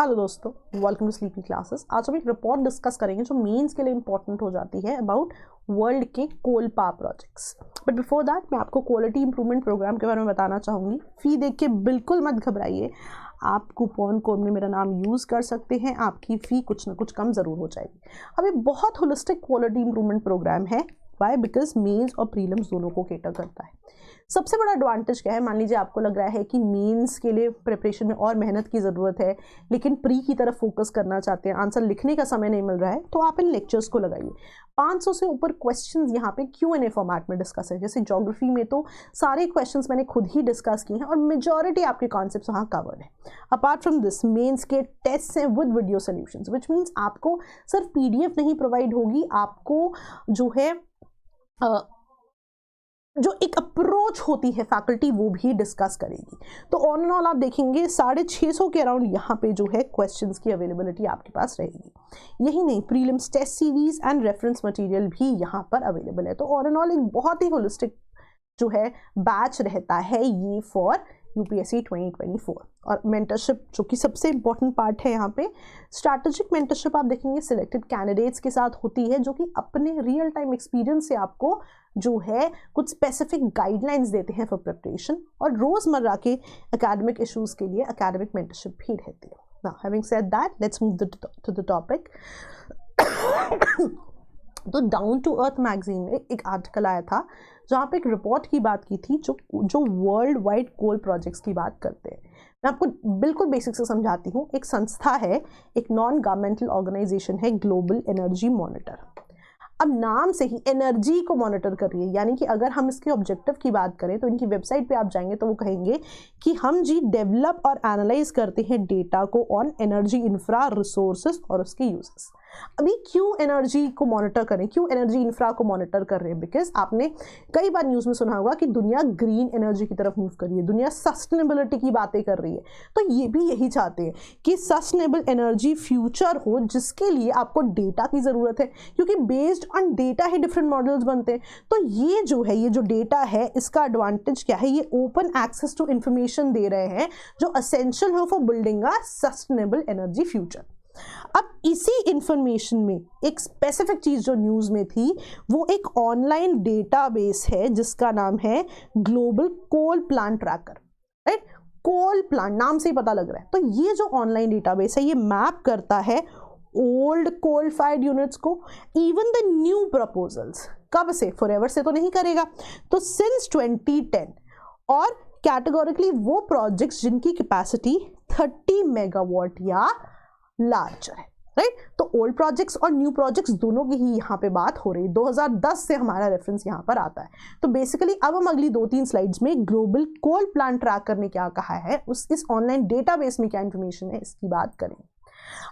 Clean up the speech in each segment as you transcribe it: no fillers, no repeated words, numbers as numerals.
Hello दोस्तों, welcome to sleepy classes. आज हम एक रिपोर्ट डिस्कस करेंगे जो मेंस के लिए इंपॉर्टेंट हो जाती है अबाउट वर्ल्ड के coal power projects. But before that मैं आपको क्वालिटी इंप्रूवमेंट प्रोग्राम के बारे में बताना चाहूँगी। फी देख के बिल्कुल मत घबराइए, आप कूपन कोड में मेरा नाम यूज़ कर सकते हैं, आपकी फ़ी कुछ ना कुछ कम ज़रूर हो जाएगी। अब ये बहुत होलिस्टिक क्वालिटी इंप्रूवमेंट प्रोग्राम है। वाई? बिकॉज मेंस और प्रीलिम्स दोनों को केटर करता है। सबसे बड़ा एडवांटेज क्या है? मान लीजिए आपको लग रहा है कि मेंस के लिए प्रिपरेशन में और मेहनत की ज़रूरत है, लेकिन प्री की तरफ फोकस करना चाहते हैं, आंसर लिखने का समय नहीं मिल रहा है, तो आप इन लेक्चर्स को लगाइए। 500 से ऊपर क्वेश्चंस यहाँ पे Q&A फॉर्मेट में डिस्कस है। जैसे ज्योग्राफी में तो सारे क्वेश्चंस मैंने खुद ही डिस्कस किए हैं और मेजॉरिटी आपके कॉन्सेप्ट्स वहाँ कवर्ड है। अपार्ट फ्रॉम दिस मेंस के टेस्ट हैं with video solutions, which means आपको सिर्फ PDF नहीं प्रोवाइड होगी, आपको जो है जो एक अप्रोच होती है फैकल्टी वो भी डिस्कस करेगी। तो ऑन एंड ऑल आप देखेंगे 650 के अराउंड यहाँ पे जो है क्वेश्चंस की अवेलेबिलिटी आपके पास रहेगी। यही नहीं, prelims test series and reference material भी यहाँ पर अवेलेबल है। तो ऑन एंड ऑल एक बहुत ही होलिस्टिक जो है बैच रहता है ये फॉर UPSC 2024। और मेंटरशिप जो कि सबसे इंपॉर्टेंट पार्ट है यहाँ पे, स्ट्रैटेजिक मेंटरशिप आप देखेंगे सिलेक्टेड कैंडिडेट्स के साथ होती है, जो कि अपने रियल टाइम एक्सपीरियंस से आपको जो है कुछ स्पेसिफिक गाइडलाइंस देते हैं फॉर प्रिपरेशन। और रोजमर्रा के एकेडमिक इश्यूज के लिए एकेडमिक मेंटरशिप भी रहती है। Now having said that, let's move to the topic. तो डाउन टू अर्थ मैगजीन में एक आर्टिकल आया था जहाँ पे एक रिपोर्ट की बात की थी जो वर्ल्ड वाइड कोल प्रोजेक्ट्स की बात करते हैं। मैं आपको बिल्कुल बेसिक से समझाती हूँ। एक संस्था है, एक नॉन गवर्नमेंटल ऑर्गेनाइजेशन है, ग्लोबल एनर्जी मॉनिटर। अब नाम से ही एनर्जी को मॉनिटर कर रही है, यानी कि अगर हम इसके ऑब्जेक्टिव की बात करें तो इनकी वेबसाइट पे आप जाएंगे तो वो कहेंगे कि हम जी डेवलप और एनालाइज करते हैं डेटा को ऑन एनर्जी इंफ्रा रिसोर्सेज और उसके यूजेस। अभी क्यों एनर्जी को मॉनिटर करें, क्यों एनर्जी इंफ्रा को मॉनिटर कर रहे हैं? बिकॉज आपने कई बार न्यूज़ में सुना होगा कि दुनिया ग्रीन एनर्जी की तरफ मूव कर रही है, दुनिया सस्टेनेबिलिटी की बातें कर रही है। तो ये भी यही चाहते हैं कि सस्टेनेबल एनर्जी फ्यूचर हो, जिसके लिए आपको डेटा की ज़रूरत है, क्योंकि based on data he different models बनते हैं। तो ये जो है, ये जो डेटा है, इसका एडवांटेज क्या है? ये ओपन एक्सेस टू इंफॉर्मेशन दे रहे हैं जो असेंशियल हो for building a sustainable energy future. अब इसी इंफॉर्मेशन में एक स्पेसिफिक चीज जो न्यूज़ में थी, वो एक ऑनलाइन डेटाबेस है जिसका नाम है Global Coal Plant Tracker. Right, coal plant नाम से ही पता लग रहा है। तो ये जो ऑनलाइन डेटाबेस है, ये मैप करता है ओल्ड कोल फायर्ड यूनिट्स को, इवन द न्यू प्रपोजल्स। कब से? फॉरएवर से तो नहीं करेगा, तो सिंस 2010। और कैटेगोरिकली वो प्रोजेक्ट्स जिनकी कैपेसिटी 30 मेगावाट या लार्जर है। राइट, तो ओल्ड प्रोजेक्ट्स और न्यू प्रोजेक्ट्स दोनों की ही यहाँ पे बात हो रही है। 2010 से हमारा रेफरेंस यहाँ पर आता है। तो बेसिकली अब हम अगली 2-3 स्लाइड्स में ग्लोबल कोल प्लांट ट्रैकर ने क्या कहा है, इस ऑनलाइन डेटाबेस में क्या इंफॉर्मेशन है, इसकी बात करें।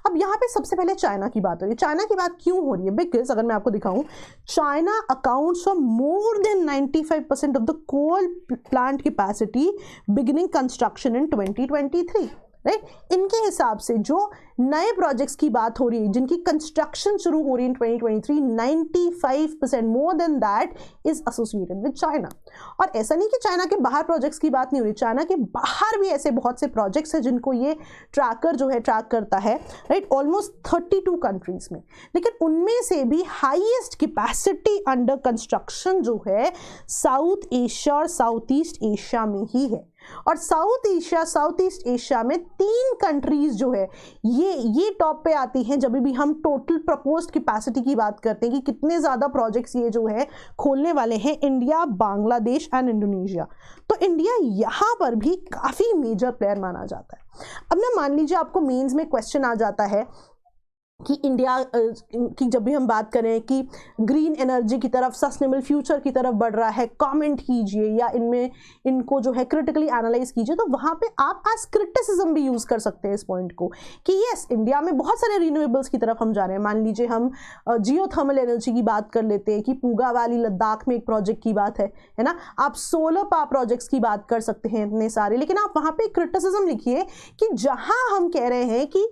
अब यहाँ पे सबसे पहले चाइना की बात हो रही है। चाइना की बात क्यों हो रही है? बिकॉज अगर मैं आपको दिखाऊं, China accounts for more than 95% of the coal plant capacity beginning construction in 2023। Right, इनके हिसाब से जो नए प्रोजेक्ट्स की बात हो रही है, जिनकी कंस्ट्रक्शन शुरू हो रही है इन 2023, 95% more than that is associated with China. और ऐसा नहीं कि चाइना के बाहर प्रोजेक्ट्स की बात नहीं हो रही, चाइना के बाहर भी ऐसे बहुत से प्रोजेक्ट्स हैं जिनको ये ट्रैकर जो है ट्रैक करता है। राइट, ऑलमोस्ट 32 कंट्रीज में। लेकिन उनमें से भी हाईएस्ट कैपेसिटी अंडर कंस्ट्रक्शन जो है साउथ एशिया और साउथ ईस्ट एशिया में ही है। और साउथ ईस्ट एशिया में 3 कंट्रीज जो है ये टॉप पे आती हैं जब भी हम टोटल प्रपोज्ड कैपेसिटी की बात करते हैं कि कितने ज़्यादा प्रोजेक्ट्स ये जो है खोलने वाले हैं। India, Bangladesh and Indonesia. तो इंडिया यहाँ पर भी काफ़ी मेजर प्लेयर माना जाता है। अब ना मान लीजिए आपको मेंस में क्वेश्चन आ जाता है कि इंडिया की जब भी हम बात करें कि ग्रीन एनर्जी की तरफ, सस्टेनेबल फ्यूचर की तरफ बढ़ रहा है, कमेंट कीजिए या इनको जो है क्रिटिकली एनालाइज कीजिए। तो वहाँ पे आप एज क्रिटिसिज्म भी यूज़ कर सकते हैं इस पॉइंट को कि यस, इंडिया में बहुत सारे रिन्यूएबल्स की तरफ हम जा रहे हैं। मान लीजिए हम जियो थर्मल एनर्जी की बात कर लेते हैं कि पूगा वैली लद्दाख में एक प्रोजेक्ट की बात है ना। आप सोलर पावर प्रोजेक्ट्स की बात कर सकते हैं इतने सारे, लेकिन आप वहाँ पे क्रिटिसिज्म लिखिए कि जहाँ हम कह रहे हैं कि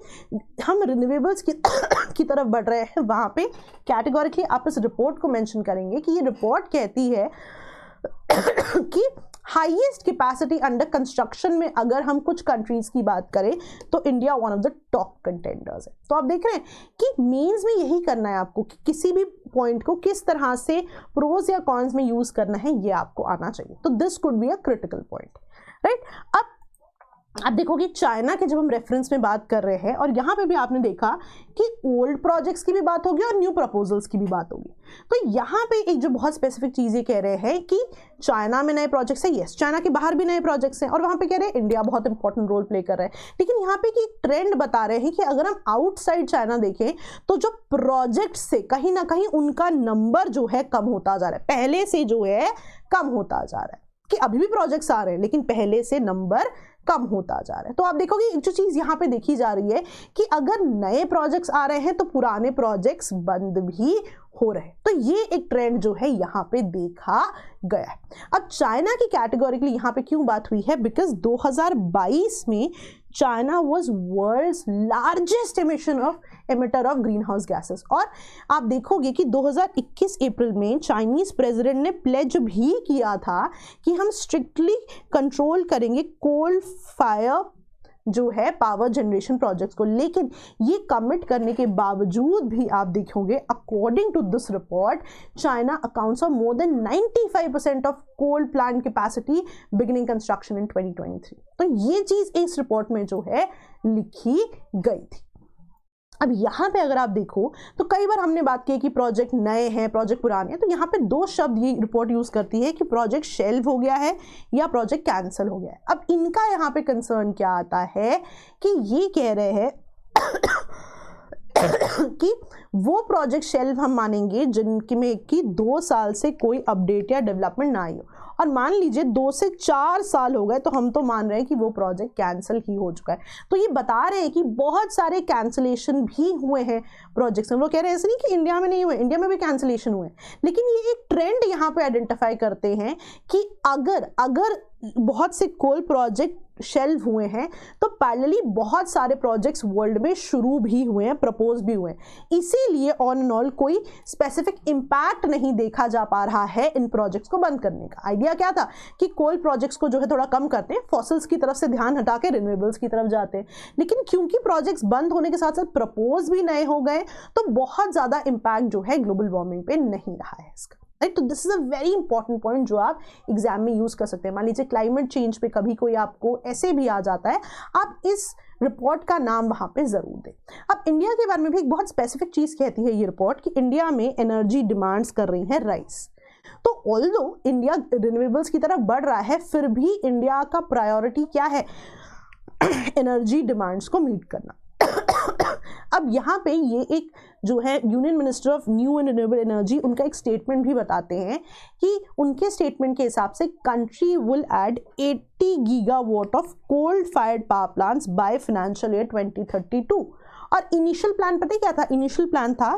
हम रिन्यूएबल्स की तरफ बढ़ रहे हैं, वहां पे कैटेगोरिकली आप इस रिपोर्ट को मेंशन करेंगे कि ये रिपोर्ट कहती है कि हाईएस्ट कैपेसिटी अंडर कंस्ट्रक्शन में अगर हम कुछ कंट्रीज की बात करें तो India one of the top contenders है। तो आप देख रहे हैं कि मेंस में यही करना है आपको कि किसी भी पॉइंट को किस तरह से प्रोज या कॉन्स में यूज करना है ये आपको आना चाहिए। तो this could be a critical point, right. अब आप देखोगे चाइना के जब हम रेफरेंस में बात कर रहे हैं और यहाँ पे भी आपने देखा कि ओल्ड प्रोजेक्ट्स की भी बात होगी और न्यू प्रपोजल्स की भी बात होगी। तो यहाँ पे एक जो बहुत स्पेसिफिक चीज़ ये कह रहे हैं कि चाइना में नए प्रोजेक्ट्स है, यस चाइना के बाहर भी नए प्रोजेक्ट्स हैं और वहाँ पे कह रहे हैं इंडिया बहुत इंपॉर्टेंट रोल प्ले कर रहा है। लेकिन यहाँ पे एक ट्रेंड बता रहे हैं कि अगर हम आउटसाइड चाइना देखें तो जो प्रोजेक्ट से कहीं ना कहीं उनका नंबर जो है कम होता जा रहा है, पहले से जो है कम होता जा रहा है। कि अभी भी प्रोजेक्ट्स आ रहे हैं लेकिन पहले से नंबर कम होता जा रहा है। तो आप देखोगे एक जो चीज़ यहाँ पे देखी जा रही है कि अगर नए प्रोजेक्ट्स आ रहे हैं तो पुराने प्रोजेक्ट्स बंद भी हो रहे हैं। तो ये एक ट्रेंड जो है यहाँ पे देखा गया है। अब चाइना की कैटेगोरिकली यहाँ पे क्यों बात हुई है, बिकॉज 2022 में China was world's largest emitter of greenhouse gases. और आप देखोगे कि 2021 अप्रैल में चाइनीज प्रेसिडेंट ने प्लेज भी किया था कि हम स्ट्रिक्टली कंट्रोल करेंगे कोल फायर जो है पावर जनरेशन प्रोजेक्ट्स को। लेकिन ये कमिट करने के बावजूद भी आप देखोगे according to this report China accounts for more than 95% of coal plant capacity beginning construction in 2023। तो ये चीज इस रिपोर्ट में जो है लिखी गई थी। अब यहाँ पे अगर आप देखो तो कई बार हमने बात की कि प्रोजेक्ट नए हैं प्रोजेक्ट पुराने हैं, तो यहाँ पे दो शब्द ये रिपोर्ट यूज करती है कि प्रोजेक्ट शेल्व हो गया है या प्रोजेक्ट कैंसिल हो गया है। अब इनका यहाँ पे कंसर्न क्या आता है कि ये कह रहे हैं कि वो प्रोजेक्ट शेल्व हम मानेंगे जिनमें कि 2 साल से कोई अपडेट या डेवलपमेंट ना आई हो। और मान लीजिए 2 से 4 साल हो गए तो हम तो मान रहे हैं कि वो प्रोजेक्ट कैंसिल ही हो चुका है। तो ये बता रहे हैं कि बहुत सारे कैंसिलेशन भी हुए हैं प्रोजेक्ट्स में। वो कह रहे हैं ऐसे नहीं कि इंडिया में नहीं हुए, इंडिया में भी कैंसिलेशन हुए, लेकिन ये एक ट्रेंड यहाँ पे आइडेंटिफाई करते हैं कि अगर बहुत से कोल प्रोजेक्ट शेल्व हुए हैं तो पैरेलली बहुत सारे प्रोजेक्ट्स वर्ल्ड में शुरू भी हुए हैं, प्रपोज भी हुए हैं। इसीलिए ऑन एंड ऑल कोई स्पेसिफिक इम्पैक्ट नहीं देखा जा पा रहा है इन प्रोजेक्ट्स को बंद करने का। आइडिया क्या था कि कोल प्रोजेक्ट्स को जो है थोड़ा कम करते हैं, फॉसिल्स की तरफ से ध्यान हटा के रिन्यूएबल्स की तरफ जाते हैं। लेकिन क्योंकि प्रोजेक्ट्स बंद होने के साथ साथ प्रपोज भी नए हो गए तो बहुत ज़्यादा इम्पैक्ट जो है ग्लोबल वार्मिंग पे नहीं रहा है इसका, राइट। तो this is a very important point जो आप एग्जाम में यूज कर सकते हैं। मान लीजिए क्लाइमेट चेंज पे कभी कोई आपको ऐसे भी आ जाता है, आप इस रिपोर्ट का नाम वहां पे जरूर दें। अब इंडिया के बारे में भी एक बहुत स्पेसिफिक चीज कहती है ये रिपोर्ट कि इंडिया में एनर्जी डिमांड्स कर रही है राइज। तो ऑल्दो इंडिया रिन्यूएबल्स की तरफ बढ़ रहा है, फिर भी इंडिया का प्रायोरिटी क्या है, एनर्जी डिमांड्स को मीट करना। अब यहाँ पे ये एक जो है union minister of new and renewable energy उनका एक स्टेटमेंट भी बताते हैं कि उनके स्टेटमेंट के हिसाब से country will add 80 gigawatt of coal fired power plants by financial year 2032। और इनिशियल प्लान पता है क्या था, इनिशियल प्लान था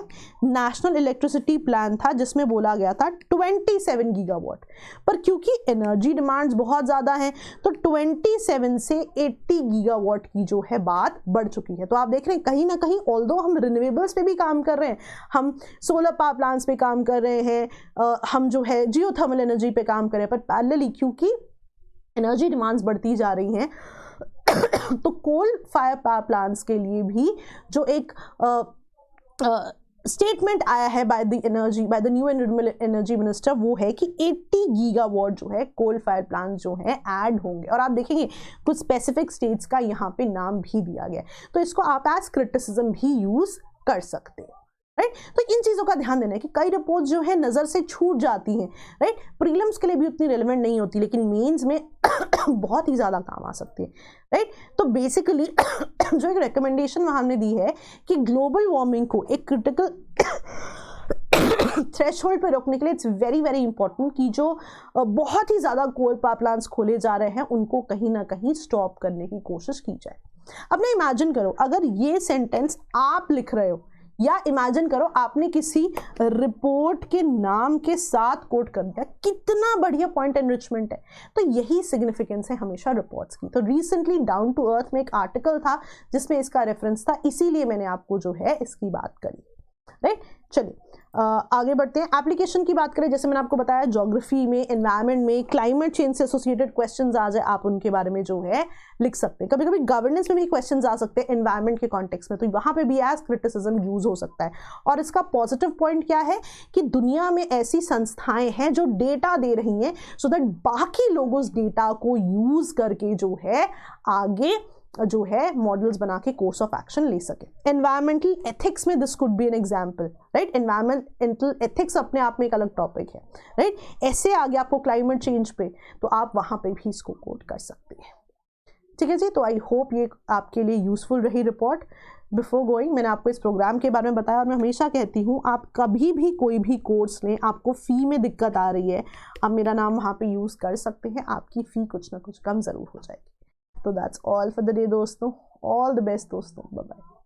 नेशनल इलेक्ट्रिसिटी प्लान था जिसमें बोला गया था 27 गीगावाट, पर क्योंकि एनर्जी डिमांड्स बहुत ज़्यादा हैं तो 27 से 80 गीगावाट की जो है बात बढ़ चुकी है। तो आप देख रहे हैं कहीं ना कहीं ऑल्दो हम रिन्यूएबल्स पे भी काम कर रहे हैं, हम सोलर पावर प्लांट्स पे काम कर रहे हैं, हम जो है जियो थर्मल एनर्जी पे काम कर रहे हैं, पर पैरेलली क्योंकि एनर्जी डिमांड्स बढ़ती जा रही हैं तो कोल फायर पावर प्लांट्स के लिए भी जो एक स्टेटमेंट आया है by the new and renewable energy minister वो है कि 80 गीगावाट जो है कोल फायर प्लांट जो है ऐड होंगे। और आप देखेंगे कुछ स्पेसिफिक स्टेट्स का यहाँ पे नाम भी दिया गया है, तो इसको आप एज क्रिटिसिज्म भी यूज कर सकते हैं, राइट। तो इन चीज़ों का ध्यान देना है कि कई रिपोर्ट जो है नज़र से छूट जाती हैं, राइट। प्रीलिम्स के लिए भी उतनी रेलेवेंट नहीं होती लेकिन मेंस में बहुत ही ज़्यादा काम आ सकती है, राइट। तो बेसिकली जो एक रिकमेंडेशन वहाँ हमने दी है कि ग्लोबल वार्मिंग को एक क्रिटिकल थ्रेशोल्ड पे रोकने के लिए इट्स वेरी वेरी इंपॉर्टेंट कि जो बहुत ही ज़्यादा कोल पावर प्लांट्स खोले जा रहे हैं उनको कहीं ना कहीं स्टॉप करने की कोशिश की जाए। अब ना इमेजिन करो अगर ये सेंटेंस आप लिख रहे हो या इमेजिन करो आपने किसी रिपोर्ट के नाम के साथ कोट कर दिया, कितना बढ़िया पॉइंट एनरिचमेंट है। तो यही सिग्निफिकेंस है हमेशा रिपोर्ट्स की। तो रिसेंटली डाउन टू अर्थ में एक आर्टिकल था जिसमें इसका रेफरेंस था, इसीलिए मैंने आपको जो है इसकी बात करी, राइट। चलिए आगे बढ़ते हैं। एप्लीकेशन की बात करें, जैसे मैंने आपको बताया ज्योग्राफी में, एनवायरनमेंट में, क्लाइमेट चेंज से एसोसिएटेड क्वेश्चंस आ जाए, आप उनके बारे में जो है लिख सकते हैं। कभी कभी गवर्नेंस में भी क्वेश्चंस आ सकते हैं एनवायरनमेंट के कॉन्टेक्स्ट में, तो वहां पे भी एज क्रिटिसिज्म यूज हो सकता है। और इसका पॉजिटिव पॉइंट क्या है कि दुनिया में ऐसी संस्थाएं हैं जो डेटा दे रही हैं, सो दैट बाकी लोग उस डेटा को यूज करके जो है आगे जो है मॉडल्स बना के कोर्स ऑफ एक्शन ले सके। एनवायरमेंटल एथिक्स में this could be an example, right. Environmental ethics अपने आप में एक अलग टॉपिक है, राइट। ऐसे आगे आपको क्लाइमेट चेंज पे, तो आप वहां पे भी इसको कोट कर सकते हैं। ठीक है जी, तो आई होप ये आपके लिए यूजफुल रही रिपोर्ट। बिफोर गोइंग, मैंने आपको इस प्रोग्राम के बारे में बताया, और मैं हमेशा कहती हूँ आप कभी भी कोई भी कोर्स लें, आपको फ़ी में दिक्कत आ रही है, आप मेरा नाम वहाँ पे यूज़ कर सकते हैं, आपकी फ़ी कुछ ना कुछ कम ज़रूर हो जाएगी। तो that's all for the day दोस्तों, ऑल द बेस्ट दोस्तों, बाय बाय।